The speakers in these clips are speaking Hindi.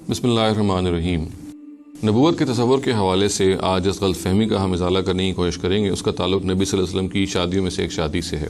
बिस्मिल्लाहिर्रहमानिर्रहीम। नबूवत के तसव्वुर के हवाले से आज जिस गलतफहमी का हम इजाला करने की कोशिश करेंगे उसका ताल्लुक नबी सल्लल्लाहु अलैहि वसल्लम की शादियों में से एक शादी से है।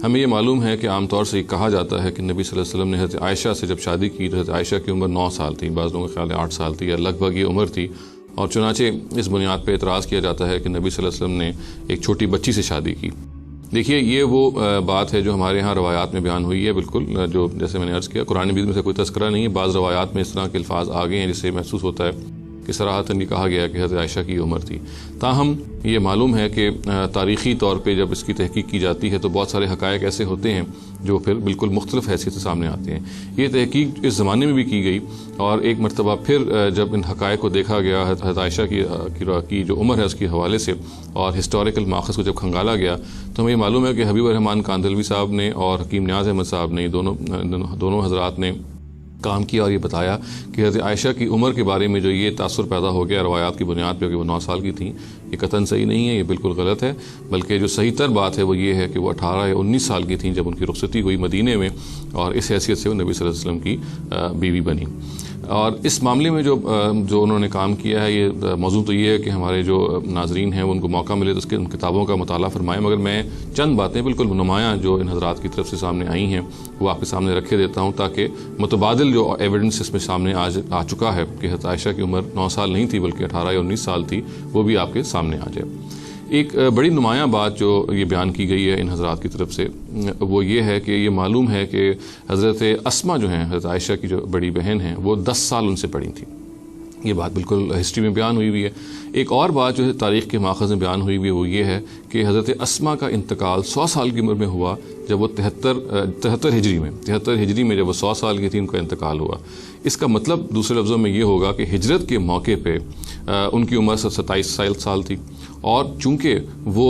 हमें ये मालूम है कि आमतौर से कहा जाता है कि नबी सल्लल्लाहु अलैहि वसल्लम ने हज़रत आयशा से जब शादी की तो हज़रत आयशा की उम्र 9 साल थी, बाज़ लोगों का ख्याल है 8 साल थी या लगभग ये उम्र थी। और चुनाचे इस बुनियाद पर एतराज़ किया जाता है कि नबी सल्लल्लाहु अलैहि वसल्लम ने एक छोटी बच्ची से शादी की। देखिए, ये वो बात है जो हमारे यहाँ रवायात में बयान हुई है। बिल्कुल जो जैसे मैंने अर्ज़ किया, कुरान मजीद में से कोई तस्करा नहीं है। बाज़ रवायात में इस तरह के अल्फाज आ गए हैं जिससे महसूस होता है कि सराहतन ये कहा गया कि हज़रत आयशा की उम्र थी। ताहम ये मालूम है कि तारीख़ी तौर पे जब इसकी तहकीक की जाती है तो बहुत सारे हक़ायक़ ऐसे होते हैं जो फिर बिल्कुल मुख्तलिफ हैसियत से सामने आते हैं। ये तहकीक इस ज़माने में भी की गई और एक मरतबा फिर जब इन हक़ायक़ को देखा गया, हज़रत आयशा की जो उम्र है उसके हवाले से और हिस्टोरिकल माखज़ को जब खंगाला गया तो हमें मालूम है कि हबीब रहमान कांदलवी साहब ने और हकीम न्याज़ अहमद साहब ने दोनों हज़रात ने काम किया और ये बताया कि हज़रत आयशा की उम्र के बारे में जो ये तासुर पैदा हो गया रवायात की बुनियाद पर कि वो 9 साल की थी, ये कतन सही नहीं है, ये बिल्कुल गलत है। बल्कि जो सही तर बात है वो ये है कि वो 18 या 19 साल की थी जब उनकी रुखसती हुई मदीने में और इस हैसियत से वो नबी सल्लल्लाहु अलैहि वसल्लम की बीवी बनी। और इस मामले में जो उन्होंने काम किया है, ये मौजूद तो ये है कि हमारे जो नाजरीन हैं वो उनको मौका मिले तो उसके उन किताबों का मुताला फरमाएँ, मगर मैं चंद बातें बिल्कुल नुमायाँ जो इन हज़रात की तरफ से सामने आई हैं वो आपके सामने रखे देता हूँ ताकि मुतबादिल जो एविडेंस इसमें सामने आ चुका है कि हज़रत आयशा की उम्र 9 साल नहीं थी बल्कि 18 या 19 साल थी, वो भी आपके सामने आ जाए। एक बड़ी नुमायाँ बात जो ये बयान की गई है इन हज़रात की तरफ से वो ये है कि ये मालूम है कि हज़रत अस्मा जो हैं, हज़रत आयशा की जो बड़ी बहन हैं, वो 10 साल उनसे बड़ी थी। ये बात बिल्कुल हिस्ट्री में बयान हुई हुई है। एक और बात जो है तारीख़ के माखज़ में बयान हुई हुई है वो ये है कि हज़रत अस्मा का इंतकाल 100 साल की उम्र में हुआ जब वो 73 हिजरी में जब वो 100 साल की थी उनका इंतकाल हुआ। इसका मतलब दूसरे लफ्ज़ों में ये होगा कि हिजरत के मौके पे उनकी उम्र 27 साल थी और चूँकि वो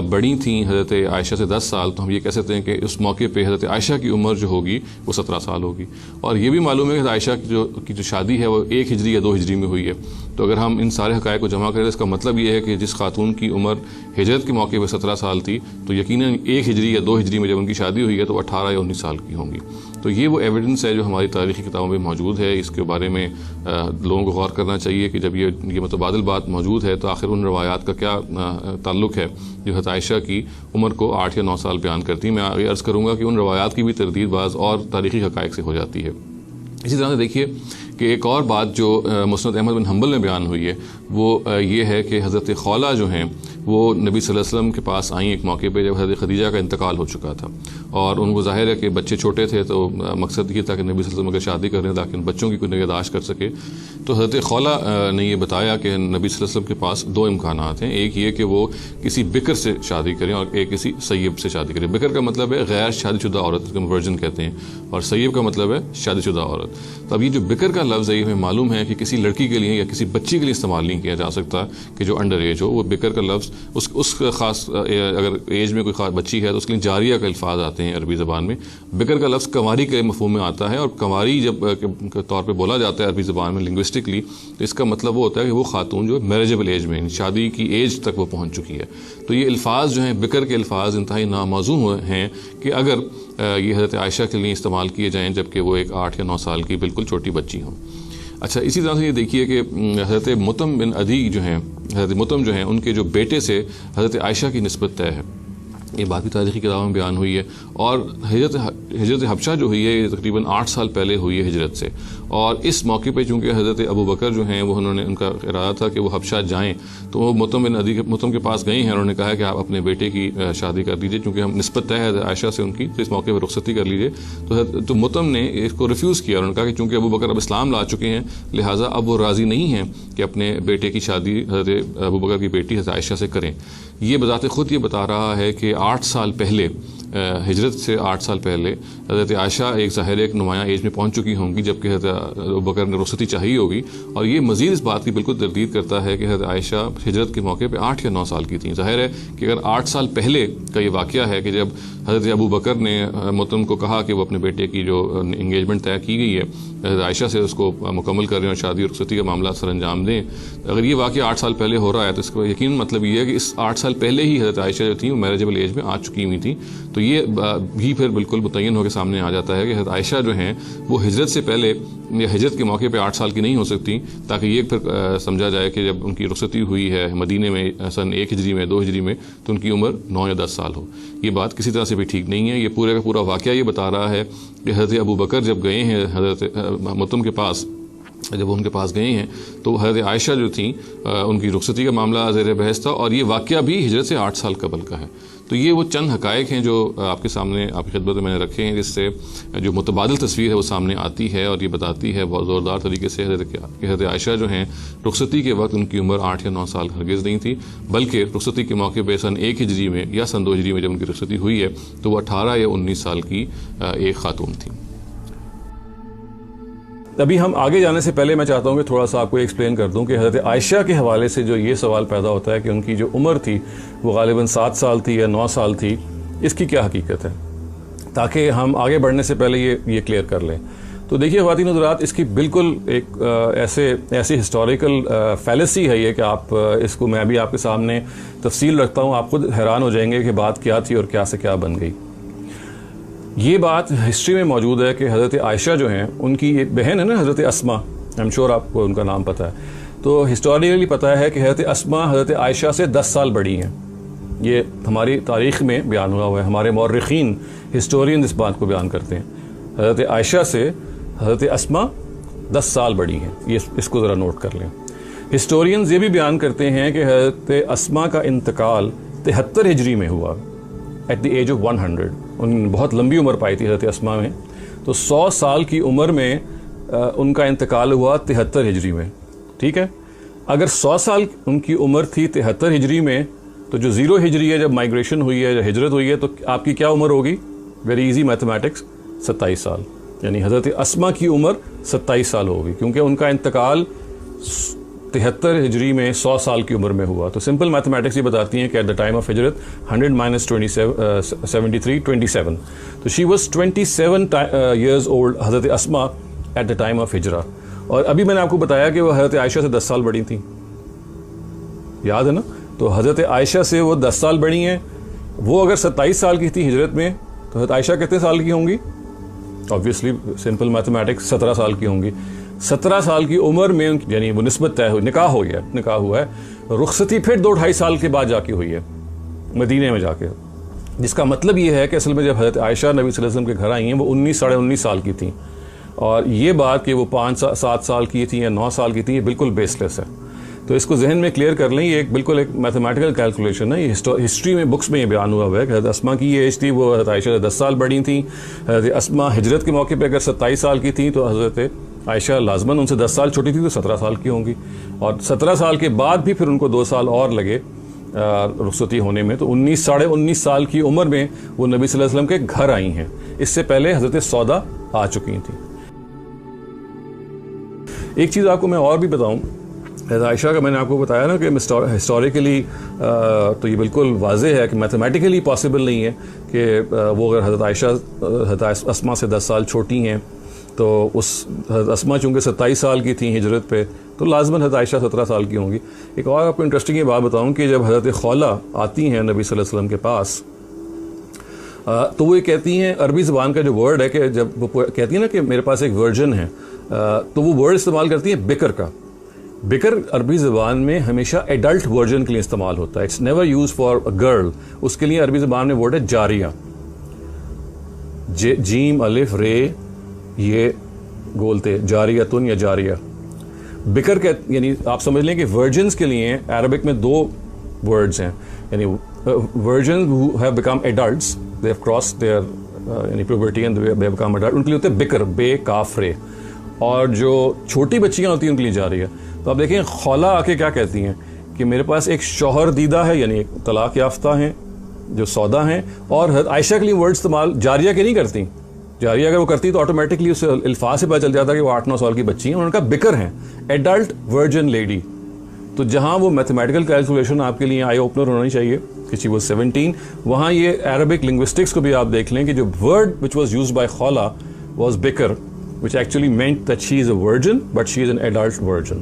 बड़ी थी हज़रत आयशा से 10 साल, तो हम ये कह सकते हैं कि उस मौके पे हज़रत आयशा की उम्र जो होगी वो 17 साल होगी। और ये भी मालूम है कि आयशा की जो शादी है वो 1 हिजरी या 2 हिजरी में हुई है। तो अगर हम इन सारे हक़ायक़ को जमा करें तो इसका मतलब ये है कि जिस खातून की उम्र हिजरत के मौके पर 17 साल थी तो यकीनन 1 हिजरी या 2 हिजरी में जब उनकी शादी हुई है तो 18 या 19 साल की होंगी। तो ये वो एविडेंस है जो हमारी तारीख़ी किताबों में मौजूद है। इसके बारे में लोगों को गौर करना चाहिए कि जब ये मुतबादिल बात मौजूद है तो आखिर उन रवायात का क्या ताल्लुक़ है जो हज़रत आयशा की उम्र को 8 या 9 साल बयान करती है। मैं आगे अर्ज़ करूँगा कि उन रवायात की भी तरदीद बाज़ और तारीख़ी हक़ायक़ से हो जाती है। इसी तरह से देखिए कि एक और बात जो मुस्नद अहमद बिन हम्बल में बयान हुई है वो ये है कि हज़रत खौला जो हैं वो नबी सल्लल्लाहु अलैहि वसल्लम के पास आई एक मौके पे जब हज़रत खदीजा का इंतकाल हो चुका था और उनको ज़ाहिर है कि बच्चे छोटे थे तो मकसद ये था कि नबी सल्लल्लाहु अलैहि वसल्लम अगर शादी कर रहे हैं ताकि उन बच्चों की कोई निगहदाश्त कर सके। तो हज़रत खौला ने ये बताया कि नबी सल्लल्लाहु अलैहि वसल्लम के पास 2 इम्कानात हैं। एक ये कि वो किसी बिकर से शादी करें और एक किसी सैयब से शादी करें। बिकर का मतलब है गैर शादीशुदा औरत, जिसको वर्जिन कहते हैं, और सैयब का मतलब है शादीशुदा औरत। तो अब ये जो बिकर का लफ्ज़ है ये हमें मालूम है कि किसी लड़की के लिए या किसी बच्ची के लिए इस्तेमाल नहीं किया जा सकता कि जो अंडर एज हो। वो बिकर का लफ्ज़ उस ख़ास अगर एज में कोई ख़ास बच्ची है तो उसके लिए जारिया का अल्फाज आते हैं अरबी ज़बान में। बिकर का लफ्ज़ कंवारी के मफ़हूम में आता है और कंवारी जब के तौर पे बोला जाता है अरबी ज़बान में लिंग्विस्टिकली तो इसका मतलब वो होता है कि वो खातून जो मैरिजेबल एज में, शादी की एज तक वो पहुँच चुकी है। तो ये अल्फाज जो हैं बिकर के अल्फाज इंतहाई नामौज़ून हैं कि अगर ये हज़रत आयशा के लिए इस्तेमाल किए जाएँ जबकि वो एक 8 या 9 साल की बिल्कुल छोटी बच्ची हों। अच्छा, इसी तरह से ये देखिए कि हज़रत मुतम बिन अदी जो हैं, हज़रत मुतम जो हैं उनके जो बेटे से हज़रत आयशा की निस्बत तय है। ये बात भी तारीख़ी किताबों में बयान हुई है। और हिजरत हबशा जो हुई है ये तकरीबन 8 साल पहले हुई है हिजरत से। और इस मौके पे चूँकि हज़रत अबू बकर जो हैं वो उनका इरादा था कि वो हबशा जाएँ, तो वो मुतम के पास गए हैं। उन्होंने कहा है कि आप अपने बेटे की शादी कर दीजिए, चूँकि हम निस्बत तय है आयशा से उनकी, तो इस मौके पर रुखसती कर लीजिए। तो मुतम ने इसको रिफ्यूज़ किया। उन्होंने कहा कि चूँकि अबू बकर अब इस्लाम ला चुके हैं लिहाजा अब वो राज़ी नहीं हैं कि अपने बेटे की शादी हज़रत अबू बकर की बेटी हज़रत आयशा से करें। ये बज़ाते ख़ुद ये बता रहा है कि 8 साल पहले, हिजरत से 8 साल पहले हज़रत आयशा एक ज़ाहिर एक नुमायाँ एज में पहुँच चुकी होंगी जबकि हज़रत अबू बकर ने रुखसती चाहिए होगी। और ये मज़ीद इस बात की बिल्कुल तरदीद करता है कि हज़रत आयशा हिजरत के मौके पे 8 या 9 साल की थी। ज़ाहिर है कि अगर 8 साल पहले का ये वाक़या है कि जब हज़रत अबू बकर ने मुतम को कहा कि वो अपने बेटे की जो इंगेजमेंट तय की गई है हज़रत आयशा से उसको मुकम्मल करें और शादी और रुखसती का मामला सर अंजाम दें, अगर ये वाक़या 8 साल पहले हो रहा है तो इसका यकीन मतलब ये है कि इस 8 साल पहले ही हज़रत आयशा जो थी वो मैरिजेबल एज में आ चुकी हुई थी। तो ये भी फिर बिल्कुल मुतय्यन होकर सामने आ जाता है कि हज़रत आयशा जो हैं वो हिजरत से पहले या हिजरत के मौके पे 8 साल की नहीं हो सकती, ताकि ये फिर समझा जाए कि जब उनकी रुखसती हुई है मदीने में सन 1 हिजरी में 2 हिजरी में तो उनकी उम्र 9 या 10 साल हो। ये बात किसी तरह से भी ठीक नहीं है। ये पूरे का पूरा वाक़या ये बता रहा है कि हज़रत अबू बकर जब गए हैं हज़रत मुतम के पास, जब उनके पास गए हैं तो हज़रत आयशा जो थी उनकी रुखसती का मामला ज़ेर बहस था, और ये वाक़या भी हिजरत से 8 साल कबल का है। तो ये वो चंद हक़ाइक़ हैं जो आपके सामने आपकी खिदमत में मैंने रखे हैं, जिससे जो मुतबादिल तस्वीर है वो सामने आती है और ये बताती है बहुत ज़ोरदार तरीके से हज़रत आयशा जो हैं रुखसती के वक्त उनकी उम्र 8 या 9 साल हरगिज़ नहीं थी, बल्कि रुखसती के मौके पर सन 1 हिजरी में या सन 2 हिजरी में जब उनकी रुखसती हुई है तो वो 18 या 19 साल की एक खातून थी। अभी हम आगे जाने से पहले मैं चाहता हूँ कि थोड़ा सा आपको एक्सप्लेन कर दूँ कि हज़रत आयशा के हवाले से जो ये सवाल पैदा होता है कि उनकी जो उम्र थी वो गालिबन 7 साल थी या 9 साल थी, इसकी क्या हकीकत है, ताकि हम आगे बढ़ने से पहले ये क्लियर कर लें। तो देखिए ख़वातीन हज़रात, इसकी बिल्कुल एक ऐसी हिस्टोरिकल फैलेसी है ये कि आप इसको मैं भी आपके सामने तफसील रखता हूँ, आप खुद हैरान हो जाएंगे कि बात क्या थी और क्या से क्या बन गई। ये बात हिस्ट्री में मौजूद है कि हज़रत आयशा जो हैं उनकी एक बहन है ना हज़रत अस्मा, आई एम श्योर आपको उनका नाम पता है। तो हिस्टोरिकली पता है कि हज़रत अस्मा हज़रत आयशा से 10 साल बड़ी हैं। ये हमारी तारीख़ में बयान हुआ है, हमारे मौर्रिखीन हिस्टोरियन इस बात को बयान करते हैं। हज़रत आयशा से हज़रत अस्मा 10 साल बड़ी हैं, ये इसको ज़रा नोट कर लें। हिस्टोरियंस ये भी बयान करते हैं कि हज़रत अस्मा का इंतकाल 73 हिजरी में हुआ, एट द एज ऑफ 100। उन्होंने बहुत लंबी उम्र पाई थी हज़रत अस्मा में, तो 100 साल की उम्र में उनका इंतकाल हुआ 73 हिजरी में। ठीक है, अगर 100 साल उनकी उम्र थी 73 हिजरी में, तो जो 0 हिजरी है जब माइग्रेशन हुई है, जब हिजरत हुई है, तो आपकी क्या उम्र होगी? वेरी इजी मैथमेटिक्स, 27 साल। यानी हज़रत अस्मा की उम्र 27 साल होगी, क्योंकि उनका इंतकाल 73 हिजरी में 100 साल की उम्र में हुआ। तो सिंपल मैथमेटिक्स ये बताती हैं कि एट द टाइम ऑफ हिजरत 100 माइनस 73 27। तो शी वाज 27 ईयर्स ओल्ड हज़रत अस्मा एट द टाइम ऑफ हिजरा। और अभी मैंने आपको बताया कि वो हज़रत आयशा से 10 साल बड़ी थी, याद है ना? तो हज़रत आयशा से वो 10 साल बड़ी हैं। वो अगर 27 साल की थी हिजरत में, तो हज़रत आयशा कितने साल की होंगी? ऑब्वियसली सिंपल मैथमेटिक्स 17 साल की होंगी। 17 साल की उम्र में यानी वो निस्बत तय हुई, निकाह हो गया, निकाह हुआ है। रुखसती फिर 2-2.5 साल के बाद जाके हुई है मदीने में जाके, जिसका मतलब ये है कि असल में जब हज़रत आयशा नबी सल्लल्लाहु अलैहि वसल्लम के घर आई हैं वो 19 साढ़े 19 साल की थी, और ये बात कि वो 5-7 साल की थी या 9 साल की थी, ये बिल्कुल बेसलेस है। तो इसको जहन में क्लियर कर लें, ये बिल्कुल एक मैथमेटिकल कैलकुलेशन है। ये हिस्ट्री में बुक्स में ये बयान हुआ है कि हज़रत अस्मा की ये एज थी, वो हज़रत आयशा से 10 साल बड़ी थी। हज़रत अस्मा हिजरत के मौके पर अगर 27 साल की थी, तो हज़रत आयशा लाजमन उनसे 10 साल छोटी थी, तो 17 साल की होंगी। और 17 साल के बाद भी फिर उनको 2 साल और लगे रुखसती होने में, तो 19 साढ़े 19 साल की उम्र में वो नबी सल्लल्लाहु अलैहि वसल्लम के घर आई हैं। इससे पहले हज़रत सौदा आ चुकी थी। एक चीज़ आपको मैं और भी बताऊं, आयशा का मैंने आपको बताया ना कि हिस्टोरिकली तो ये बिल्कुल वाज़ेह है कि मैथमेटिकली पॉसिबल नहीं है कि वो अगर हज़रत आयशा हज़रत अस्मा से 10 साल छोटी हैं, तो उस हज़रत अस्मा चूँकि 27 साल की थी हिजरत पे, तो लाजमन हज़रत आयशा 17 साल की होंगी। एक और आपको इंटरेस्टिंग ये बात बताऊँ कि जब हज़रत खौला आती हैं नबी सल्लल्लाहु अलैहि वसल्लम के पास, तो वो ये कहती हैं, अरबी ज़बान का जो वर्ड है कि जब वो कहती हैं ना कि मेरे पास एक वर्जन है, तो वो वर्ड इस्तेमाल करती हैं बिकर का। बिकर अरबी ज़बान में हमेशा एडल्ट वर्जन के लिए इस्तेमाल होता है, it's never use for a girl. उसके लिए अरबी ज़बान में वर्ड है जारिया, जीम अलिफ रे ये बोलते जारियतुन या जारिया। बिकर के यानी आप समझ लें कि वर्जन्स के लिए अरबिक में 2 वर्ड्स हैं, यानी virgins who have become adults, they have crossed their यानी puberty and they have become adult, उनके लिए होते हैं बिकर, बे काफ रे। और जो छोटी बच्चियां होती हैं उनके लिए जारिया। तो आप देखें खौला आके क्या कहती हैं कि मेरे पास एक शौहर दीदा है, यानी एक तलाक याफ्ता हैं जो सौदा हैं, और हज़रत आयशा के लिए वर्ड इस्तेमाल जारिया के नहीं करती। जारिया अगर वो करती तो ऑटोमेटिकली उससे अल्फाज से पता चल जाता कि वो 8-9 साल की बच्ची हैं। उनका बिकर हैं, एडल्ट वर्जन लेडी। तो जहाँ वो मैथमेटिकल कैलकुलेशन आपके लिए आई ओपनर होनी चाहिए कि शी वाज 17, वहाँ ये अरबिक लिंग्विस्टिक्स को भी आप देख लें कि जो word which was used by खौला was bicker, which actually meant that she is a virgin but she is an adult virgin.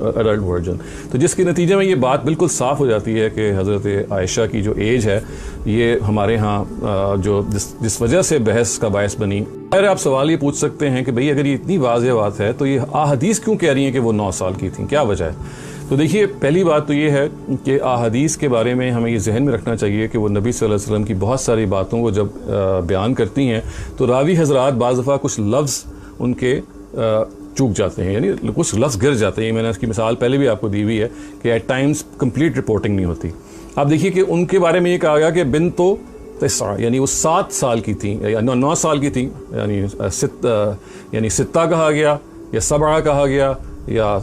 Adult version. तो जिसके नतीजे में ये बात बिल्कुल साफ़ हो जाती है कि हज़रत आयशा की जो एज है ये हमारे यहाँ जो जिस वजह से बहस का बायस बनी। अगर आप सवाल ये पूछ सकते हैं कि भाई अगर ये इतनी वाज़ेह बात है तो ये अहादीस क्यों कह रही हैं कि वो 9 साल की थी, क्या वजह है? तो देखिए, पहली बात तो ये है कि अहादीस के बारे में हमें ये जहन में रखना चाहिए कि वो नबी सल्लल्लाहु अलैहि वसल्लम की बहुत सारी बातों को जब बयान करती हैं तो रावी हज़रात बाज़ दफ़ा कुछ लफ्ज़ उनके चूक जाते हैं, यानी कुछ लफ्ज़ गिर जाते हैं। मैंने इसकी मिसाल पहले भी आपको दी हुई है कि एट टाइम्स कंप्लीट रिपोर्टिंग नहीं होती। आप देखिए कि उनके बारे में ये कहा गया कि बिन तो यानी वो 7 साल की थी या 9 साल की थी, यानी सित्ता कहा गया या सबा कहा गया या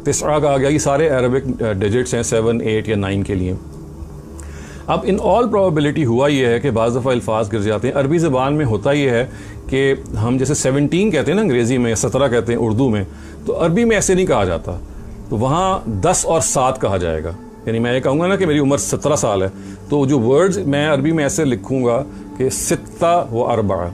तिसरा कहा गया। ये सारे अरबिक डिजिट्स हैं 7, 8 या 9 के लिए। अब इन ऑल प्रोबेबिलिटी हुआ ये है कि बाज़ दफ़ा अल्फाज गिर जाते हैं। अरबी ज़बान में होता ये है कि हम जैसे 17 कहते हैं ना अंग्रेज़ी में, 17 कहते हैं उर्दू में, तो अरबी में ऐसे नहीं कहा जाता। तो वहाँ 10 और 7 कहा जाएगा। यानी मैं ये कहूँगा ना कि मेरी उम्र 17 साल है, तो जो वर्ड्स मैं अरबी में ऐसे लिखूँगा कि सित्ता व अरबा,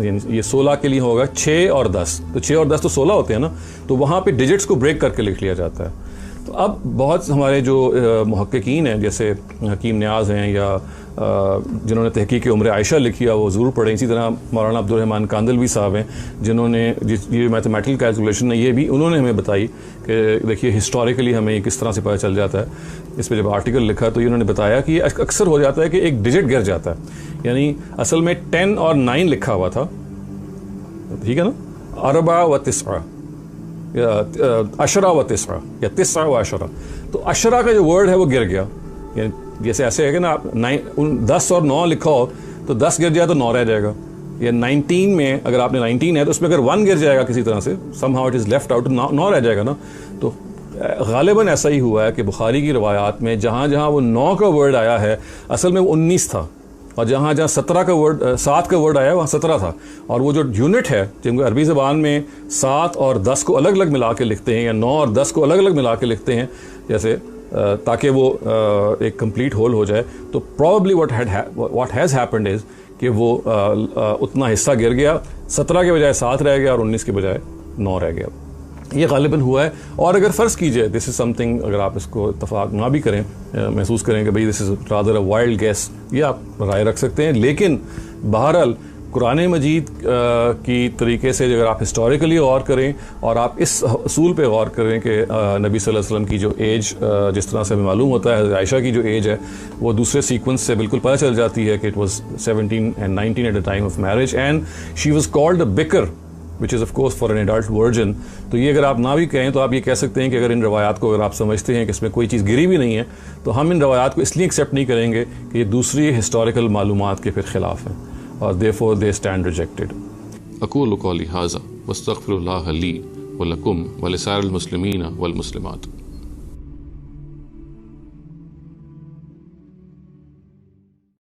ये 16 के लिए होगा 6 और 10, तो 6 और 10 तो 16 होते हैं ना, तो वहाँ पे डिजिट्स को ब्रेक करके लिख लिया जाता है। तो अब बहुत हमारे जो मुहक्किकीन हैं जैसे हकीम न्याज हैं या जिन्होंने तहकीक उम्र आयशा लिखी है वो ज़रूर पढ़ें। इसी तरह मौलाना अब्दुर्रहमान कांदलवी साहब हैं जिन्होंने ये मैथमेटिकल कैलकुलेशन है ये भी उन्होंने हमें बताई कि देखिए हिस्टोरिकली हमें किस तरह से पता चल जाता है। इस पर जब आर्टिकल लिखा तो उन्होंने बताया कि अक्सर हो जाता है कि एक डिजिट गिर जाता है, यानी असल में 10 और 9 लिखा हुआ था, ठीक है ना, अरबा व तिसरा या अशरा व तिसरा या तिसरा व अशरा, तो अशरा का जो वर्ड है वो गिर गया। यानी जैसे ऐसे है कि ना आप 10 और 9 लिखा हो तो 10 गिर जाए तो 9 रह जाएगा, या 19 में अगर आपने 19 है तो उसमें अगर 1 गिर जाएगा किसी तरह से, somehow it is left out, 9 रह जाएगा ना। तो गालिबन ऐसा ही हुआ है कि बुखारी की रवायात में जहाँ जहाँ वो 9 का वर्ड आया है असल में वो 19 था, और जहाँ जहाँ 17 का वर्ड 7 का वर्ड आया वहाँ 17 था। और वो जो यूनिट है जिनको अरबी ज़बान में 7 और 10 को अलग अलग मिला के लिखते हैं या 9 और 10 को अलग अलग मिला के लिखते हैं जैसे ताकि वो एक कंप्लीट होल हो जाए, तो probably what has happened is कि वो उतना हिस्सा गिर गया, 17 के बजाय 7 रह गया और 19 के बजाय 9 रह गया। ये गालिबन हुआ है। और अगर फ़र्ज़ कीजिए दिस इज़ समथिंग, अगर आप इसको इत्तफाक ना भी करें, महसूस करें कि भाई this is rather a wild guess, ये आप राय रख सकते हैं, लेकिन बहरहाल कुरान मजीद की तरीके से अगर आप हिस्टोरिकली गौर करें और आप इस असूल पे गौर करें कि नबी सल्लल्लाहु अलैहि वसल्लम की जो एज जिस तरह से हमें मालूम होता है आयशा की जो एज है वो दूसरे सीक्वेंस से बिल्कुल पता चल जाती है कि it was 17 and 19 at the time of marriage and she was called a beaker which is of course for an adult version. तो ये अगर आप ना भी कहें तो आप ये कह सकते हैं कि अगर इन रवायात को अगर आप समझते हैं कि इसमें कोई चीज़ गिरी भी नहीं है तो हम इन रवायात को इसलिए एक्सेप्ट नहीं करेंगे कि ये दूसरी हिस्टोरिकल मालूमात के फिर ख़िलाफ़ हैं और therefore they stand rejected। अक़ूलु क़ौली हाज़ा वस्तग़फ़िरुल्लाह ली व लकुम व लिसाइरिल मुस्लिमीन वल मुस्लिमात।